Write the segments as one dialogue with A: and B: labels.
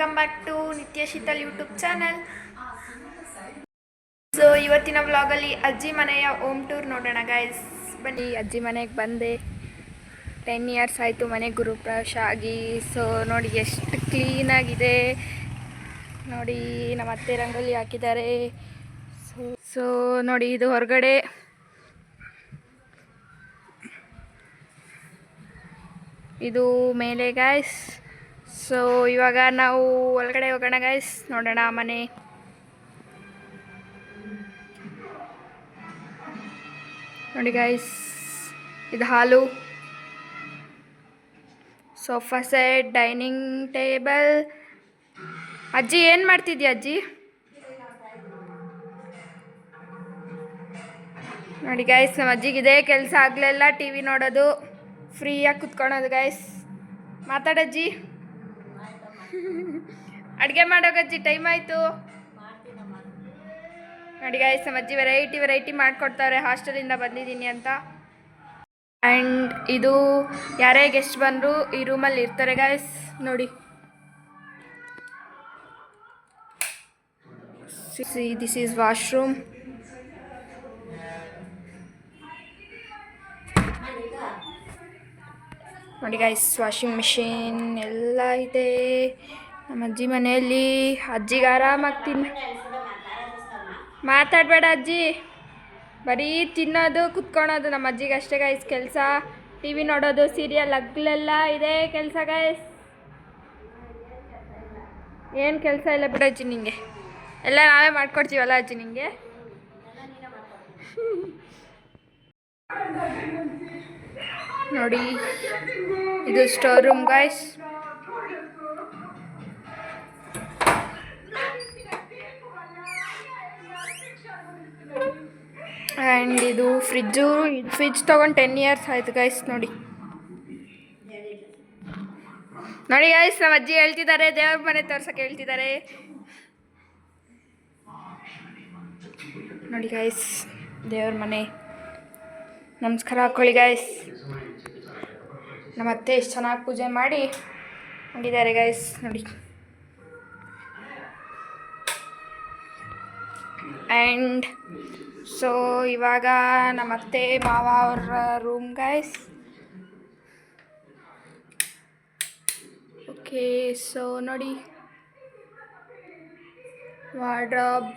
A: Welcome back to ನಿತ್ಯ Sheetal YouTube channel. So ಇವತ್ತಿನ ವ್ಲಾಗಲ್ಲಿ ಅಜ್ಜಿ ಮನೆಯ ಹೋಮ್ ಟೂರ್ ನೋಡೋಣ ಗೈಸ್. ಬನ್ನಿ, ಅಜ್ಜಿ ಮನೆಗೆ ಬಂದೆ. 10 ಇಯರ್ಸ್ ಆಯಿತು ಮನೆಗೆ ಗೃಹಪ್ರವೇಶ ಆಗಿ. ಸೊ ನೋಡಿ ಎಷ್ಟು ಕ್ಲೀನಾಗಿದೆ ನೋಡಿ. ನಮ್ಮ ಅತ್ತೆ ರಂಗೋಲಿ ಹಾಕಿದ್ದಾರೆ. ಸೊ ನೋಡಿ, ಇದು ಹೊರಗಡೆ. ಇದು ಮೇಲೆ ಗೈಸ್. ಸೊ ಇವಾಗ ನಾವು ಒಳಗಡೆ ಹೋಗೋಣ ಗೈಸ್, ನೋಡೋಣ ಮನೆ. ನೋಡಿ ಗೈಸ್, ಇದು ಹಾಲು, ಸೋಫಾ ಸೆಟ್, ಡೈನಿಂಗ್ ಟೇಬಲ್. ಅಜ್ಜಿ ಏನು ಮಾಡ್ತಿದ್ಯಾ ಅಜ್ಜಿ? ನೋಡಿ ಗೈಸ್, ನಮ್ಮ ಅಜ್ಜಿಗಿದೆ ಕೆಲಸ ಆಗಲೆಲ್ಲ ಟಿ ವಿ ನೋಡೋದು, ಫ್ರೀಯಾಗಿ ಕುತ್ಕೊಳೋದು ಗೈಸ್. ಮಾತಾಡಜ್ಜಿ. ಅಡುಗೆ ಮಾಡೋಗಜ್ಜಿ, ಟೈಮ್ ಆಯಿತು. ನೋಡಿ ಗೈಸ್, ನಮ್ಮ ಅಜ್ಜಿ ವೆರೈಟಿ ಮಾಡಿಕೊಡ್ತಾರೆ, ಹಾಸ್ಟೆಲಿಂದ ಬಂದಿದ್ದೀನಿ ಅಂತ. ಆ್ಯಂಡ್ ಇದು ಯಾರೇ ಗೆಸ್ಟ್ ಬಂದರೂ ಈ ರೂಮಲ್ಲಿ ಇರ್ತಾರೆ ಗೈಸ್. ನೋಡಿ, ದಿಸ್ ಈಸ್ ವಾಶ್ರೂಮ್. ನೋಡಿ ಗೈಸ್, ವಾಷಿಂಗ್ ಮಿಷಿನ್ ಎಲ್ಲ ಇದೆ ನಮ್ಮ ಅಜ್ಜಿ ಮನೆಯಲ್ಲಿ. ಅಜ್ಜಿಗೆ ಆರಾಮಾಗಿ ಮಾತಾಡಬೇಡ ಅಜ್ಜಿ, ಬರೀ ತಿನ್ನೋದು ಕುತ್ಕೊಳೋದು ನಮ್ಮ ಅಜ್ಜಿಗೆ ಅಷ್ಟೇ ಗೈಸ್ ಕೆಲಸ. ಟಿ ವಿ ನೋಡೋದು, ಸೀರಿಯಲ್, ಹಗ್ಲೆಲ್ಲ ಇದೆ ಕೆಲಸ ಗೈಸ್. ಏನು ಕೆಲಸ ಇಲ್ಲ ಬಿಡಜ್ಜಿ ನಿಂಗೆ, ಎಲ್ಲ ನಾವೇ ಮಾಡ್ಕೊಡ್ತೀವಲ್ಲ ಅಜ್ಜಿ ನಿಂಗೆ. ನೋಡಿ, ಇದು ಸ್ಟೋರ್ ರೂಮ್ ಗೈಸ್. ಆ್ಯಂಡ್ ಇದು ಫ್ರಿಜ್ ತೊಗೊಂಡು 10 ಇಯರ್ಸ್ ಆಯಿತು ಗೈಸ್. ನೋಡಿ ನೋಡಿ ಗೈಸ್, ನಮ್ಮ ಅಜ್ಜಿ ಹೇಳ್ತಿದ್ದಾರೆ, ದೇವ್ರ ಮನೆ ತೋರ್ಸಕ್ಕೆ ಹೇಳ್ತಿದ್ದಾರೆ. ನೋಡಿ ಗೈಸ್, ದೇವ್ರ ಮನೆ. ನಮಸ್ಕಾರ ಹಾಕ್ಕೊಳ್ಳಿ ಗೈಸ್. ನಮ್ಮ ಅತ್ತೆ ಎಷ್ಟು ಚೆನ್ನಾಗಿ ಪೂಜೆ ಮಾಡಿ ಹೋಗಿದ್ದಾರೆ ಗೈಸ್. ನೋಡಿ, ಆ್ಯಂಡ್ ಸೊ ಇವಾಗ ನಮ್ಮ ಅತ್ತೆ ಮಾವ ಅವರ ರೂಮ್ ಗೈಸ್. ಓಕೆ, ಸೊ ನೋಡಿ, ವಾರ್ಡ್ರೋಬ್.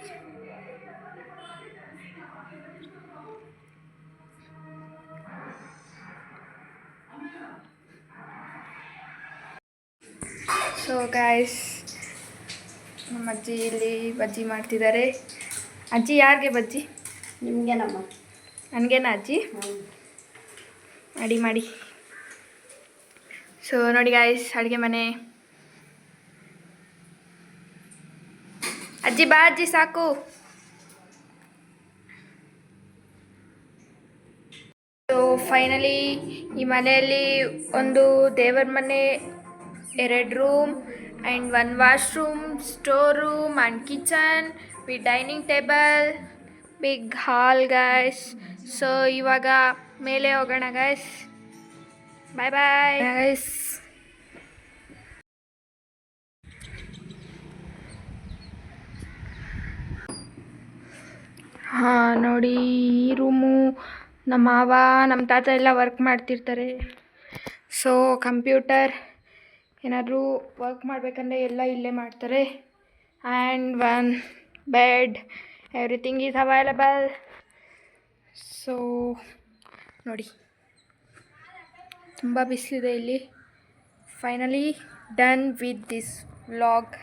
A: ಸೊ ಗೈಸ್, ನಮ್ಮ ಅಜ್ಜಿ ಇಲ್ಲಿ ಬಜ್ಜಿ ಮಾಡ್ತಿದ್ದಾರೆ. ಅಜ್ಜಿ ಯಾರಿಗೆ ಬಜ್ಜಿ?
B: ನಿಮಗೆ ನಮ್ಮ
A: ನನಗೇನಾ ಅಜ್ಜಿ? ಮಾಡಿ. ಸೊ ನೋಡಿ ಗೈಸ್, ಅಡುಗೆ ಮನೆ. ಅಜ್ಜಿ ಬಾ ಅಜ್ಜಿ, ಸಾಕು. ಸೊ ಫೈನಲಿ ಈ ಮನೆಯಲ್ಲಿ ಒಂದು ದೇವರ ಮನೆ, 2 room and 1 washroom, store room and kitchen with dining table, big hall guys. So ಇವಾಗ ಮೇಲೆ ಹೋಗೋಣ ಗೈಸ್. Bye guys. ಹಾಂ ನೋಡಿ, ಈ ರೂಮು ನಮ್ಮ ಮಾವ ನಮ್ಮ ತಾತ ಎಲ್ಲ ವರ್ಕ್ ಮಾಡ್ತಿರ್ತಾರೆ. ಸೊ ಕಂಪ್ಯೂಟರ್ ಏನಾದರೂ ವರ್ಕ್ ಮಾಡಬೇಕಂದ್ರೆ ಎಲ್ಲ ಇಲ್ಲೇ ಮಾಡ್ತಾರೆ. And 1 bed, everything is available. So ನೋಡಿ, ತುಂಬ ಬಿಸಿಲಿದೆ ಇಲ್ಲಿ. Finally done with this vlog.